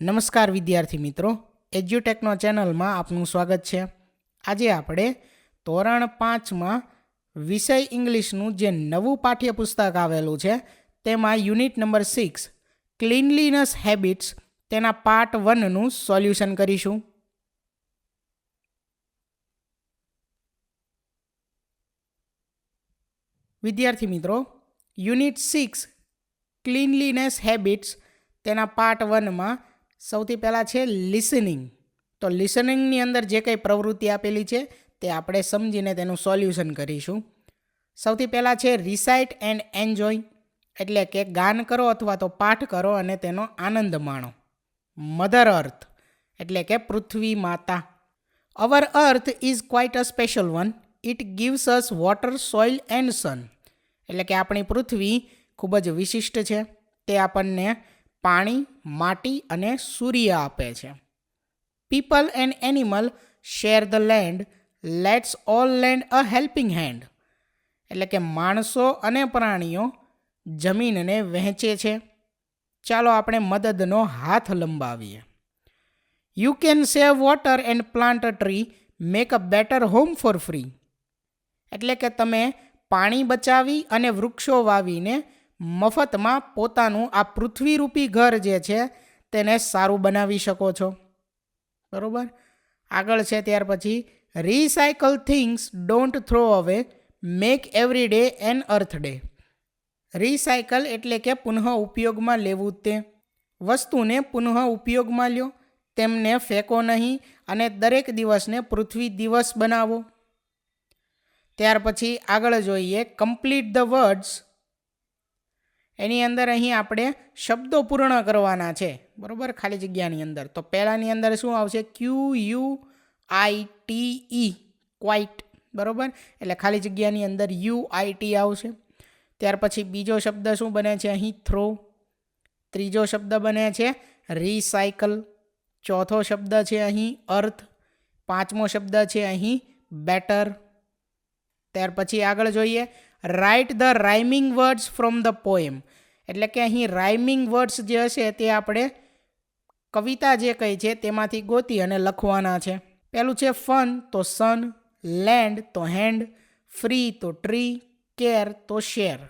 નમસ્કાર વિદ્યાર્થી મિત્રો, એજ્યુટેકનો ચેનલમાં આપનું સ્વાગત છે. આજે આપણે ધોરણ 5માં વિષય ઇંગ્લિશનું જે નવું પાઠ્યપુસ્તક આવેલું છે તેમાં યુનિટ નંબર 6 ક્લીનલીનેસ હેબિટ્સ તેના પાર્ટ 1નું સોલ્યુશન કરીશું. વિદ્યાર્થી મિત્રો, યુનિટ 6 ક્લીનલીનેસ હેબિટ્સ તેના પાર્ટ 1માં સૌથી પહેલાં છે લિસનિંગ. તો લિસનિંગની અંદર જે કંઈ પ્રવૃત્તિ આપેલી છે તે આપણે સમજીને તેનું સોલ્યુશન કરીશું. સૌથી પહેલાં છે રિસાઇટ એન્ડ એન્જોય, એટલે કે ગાન કરો અથવા તો પાઠ કરો અને તેનો આનંદ માણો. મધર અર્થ, એટલે કે પૃથ્વી માતા. Our earth is quite a special one. It gives us water, soil and sun. એટલે કે આપણી પૃથ્વી ખૂબ જ વિશિષ્ટ છે. તે આપણને પાણી, માટી અને સૂર્ય આપે છે. People and animal share the land. Let's all land a helping hand. એટલે કે માણસો અને પ્રાણીઓ જમીનને વહેંચે છે. ચાલો આપણે મદદનો હાથ લંબાવીએ. You can save water and plant a tree. Make a better home for free. એટલે કે તમે પાણી બચાવી અને વૃક્ષો વાવીને મફતમાં પોતાનું આ પૃથ્વીરૂપી ઘર જે છે તેને સારું બનાવી શકો છો. બરાબર. આગળ છે ત્યાર પછી રિસાયકલ થિંગ્સ, ડોન્ટ થ્રો અવે. મેક એવરી ડે એન અર્થ ડે. રિસાયકલ એટલે કે પુનઃ ઉપયોગમાં લેવું. તે વસ્તુને પુનઃ ઉપયોગમાં લ્યો, તેમને ફેંકો નહીં અને દરેક દિવસને પૃથ્વી દિવસ બનાવો. ત્યાર પછી આગળ જોઈએ કમ્પ્લીટ ધ વર્ડ્સ. એની અંદર અહીં આપણે શબ્દો પૂર્ણ કરવાના છે. બરાબર, ખાલી જગ્યાની અંદર. તો પહેલાંની અંદર શું આવશે? QUITE, quite. બરાબર, એટલે ખાલી જગ્યાની અંદર UIT આવશે. ત્યાર પછી બીજો શબ્દ શું બને છે અહીં? થ્રો. ત્રીજો શબ્દ બને છે રિસાયકલ. ચોથો શબ્દ છે અહીં અર્થ. પાંચમો શબ્દ છે અહીં બેટર. ત્યાર પછી આગળ જોઈએ write the rhyming words from the poem. એટલે કે અહીં રાઇમિંગ વર્ડ્સ જે હશે તે આપણે કવિતા જે કહી છે તેમાંથી ગોતી અને લખવાના છે. પહેલું છે ફન તો સન, લેન્ડ તો હેન્ડ, ફ્રી તો ટ્રી, કેર તો શેર.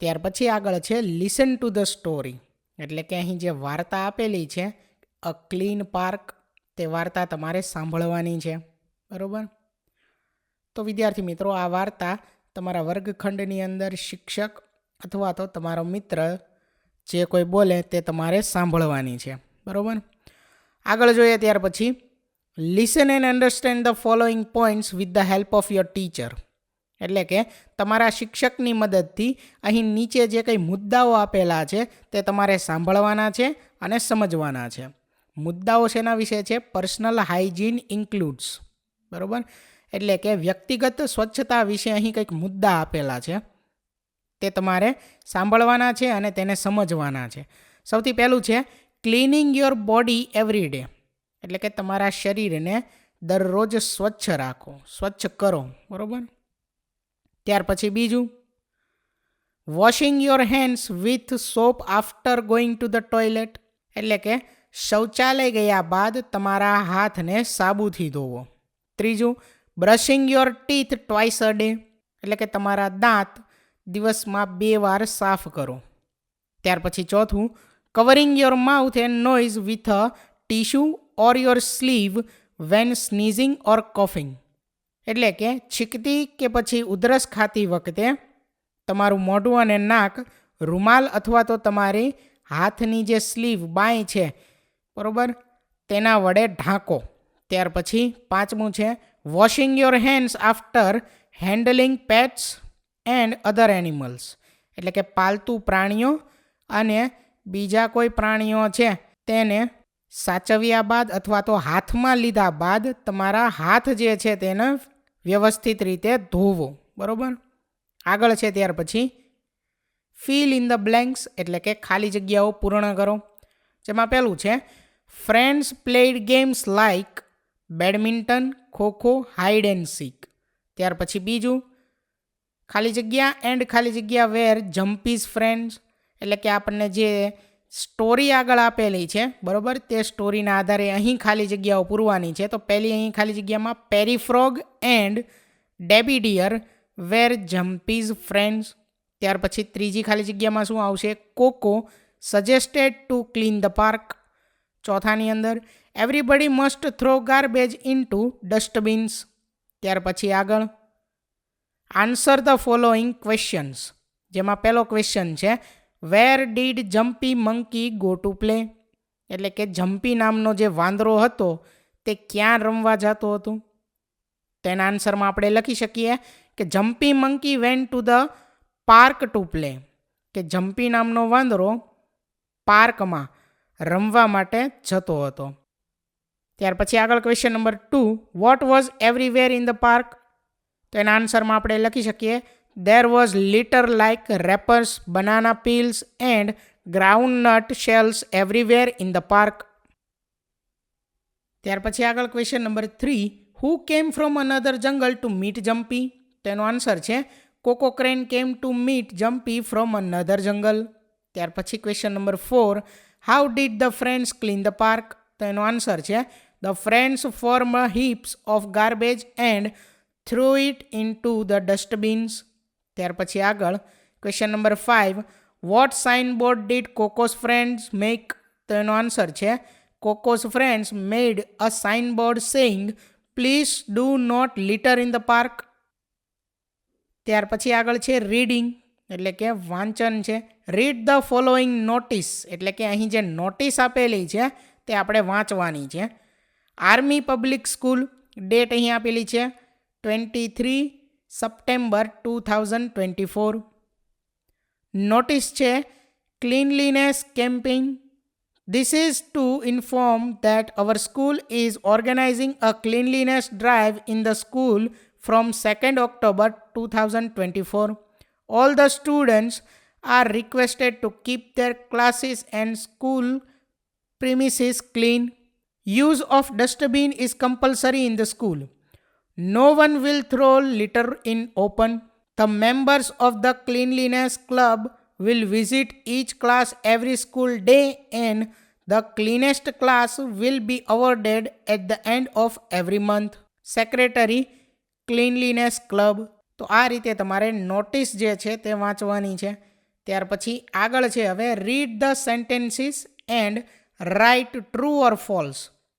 ત્યાર પછી આગળ છે લિસન ટુ ધ સ્ટોરી. એટલે કે અહીં જે વાર્તા આપેલી છે અ ક્લીન પાર્ક, તે વાર્તા તમારે સાંભળવાની છે. બરાબર. તો વિદ્યાર્થી મિત્રો, આ વાર્તા તમારા વર્ગખંડની અંદર શિક્ષક અથવા તો તમારો મિત્ર જે કોઈ બોલે તે તમારે સાંભળવાની છે. બરાબર. આગળ જોઈએ ત્યાર પછી listen and understand the following points with the help of your teacher. એટલે કે તમારા શિક્ષકની મદદથી અહીં નીચે જે કંઈ મુદ્દાઓ આપેલા છે તે તમારે સાંભળવાના છે અને સમજવાના છે. મુદ્દાઓ શેના વિશે છે? Personal hygiene includes. બરાબર, એટલે કે વ્યક્તિગત સ્વચ્છતા વિશે અહીં કંઈક મુદ્દા આપેલા છે તે તમારે સાંભળવાના છે અને તેને સમજવાના છે. સૌથી પહેલું છે cleaning your body every day. એટલે કે તમારા શરીરને દરરોજ સ્વચ્છ રાખો, સ્વચ્છ કરો. બરાબર. ત્યાર પછી બીજું washing your hands with soap after going to the toilet. એટલે કે શૌચાલય ગયા બાદ તમારા હાથને સાબુથી ધોવો. ત્રીજું brushing your teeth twice a day. એટલે કે તમારા દાંત દિવસમાં 2 વાર સાફ કરો. ત્યાર પછી ચોથું covering your mouth and nose with a tissue or your sleeve when sneezing or coughing. એટલે કે છીંકતી કે પછી ઉધરસ ખાતી વખતે તમારું મોઢું અને નાક રૂમાલ અથવા તો તમારી હાથની જે સ્લીવ બાંય છે, બરાબર, તેના વડે ઢાંકો. ત્યાર પછી પાંચમું છે washing your hands after handling pets and other animals. એટલે કે પાલતુ પ્રાણીઓ અને બીજા કોઈ પ્રાણીઓ છે તેને સાચવ્યા બાદ અથવા તો હાથમાં લીધા બાદ તમારા હાથ જે છે તેને વ્યવસ્થિત રીતે ધોવો. બરાબર. આગળ છે ત્યાર પછી ફિલ ઇન ધ બ્લેન્ક્સ. એટલે કે ખાલી જગ્યાઓ પૂર્ણ કરો. જેમાં પહેલું છે friends played games like badminton, kho kho, hide and seek. ત્યાર પછી બીજું ખાલી જગ્યા એન્ડ ખાલી જગ્યા વેર જમ્પીઝ ફ્રેન્ડ્સ. એટલે કે આપણને જે સ્ટોરી આગળ આપેલી છે, બરાબર. તે સ્ટોરીના આધારે અહીં ખાલી જગ્યાઓ પૂરવાની છે. તો પહેલી અહીં ખાલી જગ્યામાં Perry frog and Debbie deer were jumpies friends. ત્યાર પછી ત્રીજી ખાલી જગ્યામાં શું આવશે? Coco suggested to clean the park. ચોથાની અંદર everybody must throw garbage into dustbins. ત્યાર પછી આગળ આન્સર ધ ફોલોઈંગ ક્વેશ્ચન્સ, જેમાં પહેલો ક્વેશ્ચન છે where did jumpy monkey go to play. એટલે કે જમ્પી નામનો જે વાંદરો હતો તે ક્યાં રમવા જતો હતો? તેના આન્સરમાં આપણે લખી શકીએ કે jumpy monkey went to the park to play. કે જમ્પી નામનો વાંદરો પાર્કમાં રમવા માટે જતો હતો. ત્યાર પછી આગળ question number 2, what was everywhere in the park. તો એના આન્સરમાં આપણે લખી શકીએ there was litter like wrappers, banana peels and groundnut shells everywhere in the park. ત્યાર પછી આગળ question number 3, who came from another jungle to meet Jumpy. તો એનો આન્સર છે Coco crane came to meet Jumpy from another jungle. ત્યાર પછી question number 4, how did the friends clean the park. તો એનો આન્સર છે the friends form heaps of garbage and throw it into the dustbins. ત્યાર પછી આગળ question number 5, what sign board did Coco's friends make. તો એનો answer છે Coco's friends made a sign board saying please do not litter in the park. ત્યાર પછી આગળ છે રીડિંગ, એટલે કે વાંચન છે. રીડ ધ ફોલોઈંગ નોટિસ, એટલે કે અહીં જે નોટિસ આપેલી છે તે આપણે વાંચવાની છે. આર્મી પબ્લિક સ્કૂલ, ડેટ અહીં આપેલી છે 23 સપ્ટેમ્બર 2024. નોટિસ છે cleanliness campaign. This is to inform that our school is organizing a cleanliness drive in the school from 2nd October 2024. All the students are requested to keep their classes and school premises clean. Use of dustbin is compulsory in the school. No one will throw litter in open. The members of the cleanliness club will visit each class every school day and the cleanest class will be awarded at the end of every month. Secretary Cleanliness Club. તો આ રીતે તમારે notice જે છે તે વાંચવાની છે. ત્યાર પછી આગળ છે હવે read the sentences and write true or false.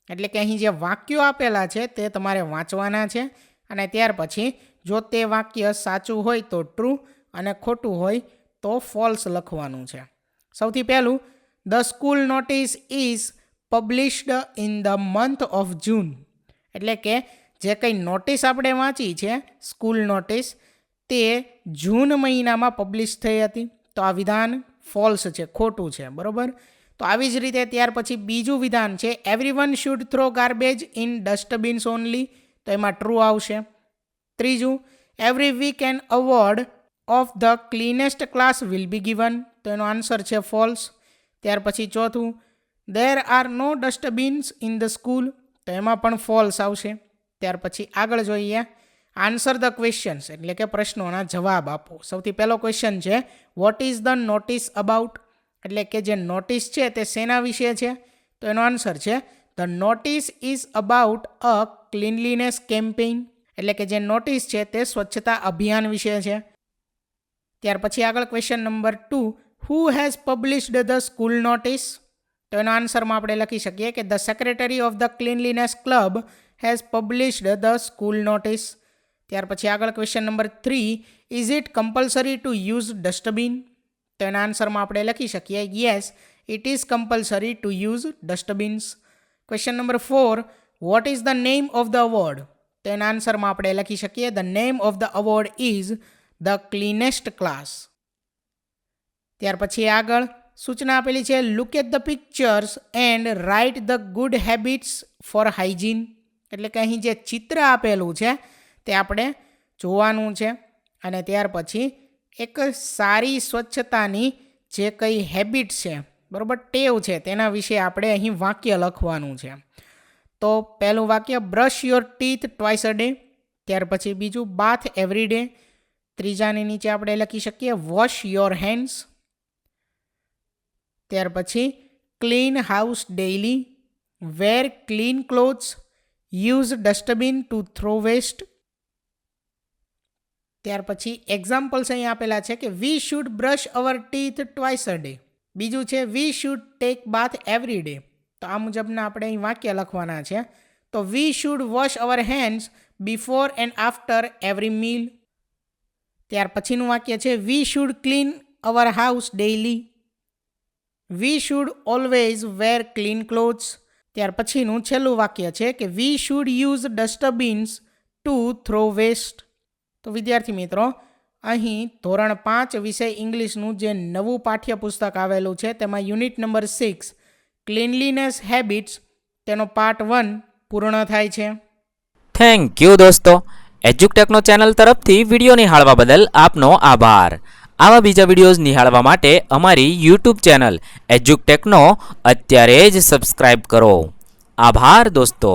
એટલે કે અહીં જે વાક્યો આપેલા છે તે તમારે વાંચવાના છે અને ત્યાર પછી જો તે વાક્ય સાચું હોય તો ટ્રુ અને ખોટું હોય તો ફોલ્સ લખવાનું છે. સૌથી પહેલું, the school notice is published in the month of June. એટલે કે જે કંઈ નોટિસ આપણે વાંચી છે સ્કૂલ નોટિસ તે જૂન મહિનામાં પબ્લિશ થઈ હતી. તો આ વિધાન ફોલ્સ છે, ખોટું છે, બરાબર. તો આવી જ રીતે ત્યાર પછી બીજું વિધાન છે everyone should throw garbage in dustbins only. તો એમાં ટ્રુ આવશે. ત્રીજું, every week an award of the cleanest class will be given. તો એનો આન્સર છે ફોલ્સ. ત્યાર પછી ચોથું, there are no dustbins in the school. તો એમાં પણ ફોલ્સ આવશે. ત્યાર પછી આગળ જોઈએ આન્સર ધ ક્વેશ્ચન્સ, એટલે કે પ્રશ્નોના જવાબ આપો. સૌથી પહેલો ક્વેશ્ચન છે what is the notice about. એટલે કે જે નોટિસ છે તે શેના વિશે છે? તો એનો આન્સર છે the notice is about a cleanliness campaign. એટલે કે જે નોટિસ છે તે સ્વચ્છતા અભિયાન વિશે છે. ત્યાર પછી આગળ question number 2, who has published the school notice. તો એનો આન્સરમાં આપણે લખી શકીએ કે the secretary of the cleanliness club has published the school notice. ત્યાર પછી આગળ question number 3, is it compulsory to use dustbin. તો એના આન્સરમાં આપણે લખી શકીએ yes it is compulsory to use ડસ્ટબિન્સ. Question number 4, what is the name of the award. તો એના આન્સરમાં આપણે લખી શકીએ the name of the award is the cleanest class. ત્યાર પછી આગળ સૂચના આપેલી છે look at the pictures and write the good habits for hygiene. એટલે કે અહીં જે ચિત્ર આપેલું છે તે આપણે જોવાનું છે અને ત્યાર પછી એક સારી સ્વચ્છતાની જે કંઈ હેબિટ છે, બરાબર, ટેવ છે તેના વિશે આપણે અહીં વાક્ય લખવાનું છે. તો પહેલું વાક્ય brush your teeth twice a day. ત્યાર પછી બીજું બાથ એવરી ડે. ત્રીજાની નીચે આપણે લખી શકીએ વોશ યોર હેન્ડ્સ. ત્યાર પછી clean house daily, wear clean clothes, use dustbin to throw waste. ત્યાર પછી એક્ઝામ્પલ્સ અહીં આપેલા છે કે we should brush our teeth twice a day. બીજું છે we should take bath every day. તો આ મુજબના આપણે અહીં વાક્ય લખવાના છે. તો we should wash our hands before and after every meal. ત્યાર પછીનું વાક્ય છે we should clean our house daily. We should always wear clean clothes. ત્યાર પછીનું છેલ્લું વાક્ય છે કે we should use dustbins to throw waste. તો વિદ્યાર્થી મિત્રો, અહીં ધોરણ 5 વિષય ઇંગ્લિશનું જે નવું પાઠ્યપુસ્તક આવેલું છે તેમાં યુનિટ નંબર 6 ક્લીનલીનેસ હેબિટ્સ તેનો પાર્ટ 1 પૂર્ણ થાય છે. થેન્ક યુ દોસ્તો. એજ્યુકટેકનો ચેનલ તરફથી વિડીયો નિહાળવા બદલ આપનો આભાર. આવા બીજા વિડીયોઝ નિહાળવા માટે અમારી યુટ્યુબ ચેનલ એજ્યુકટેકનો અત્યારે જ સબસ્ક્રાઇબ કરો. આભાર દોસ્તો.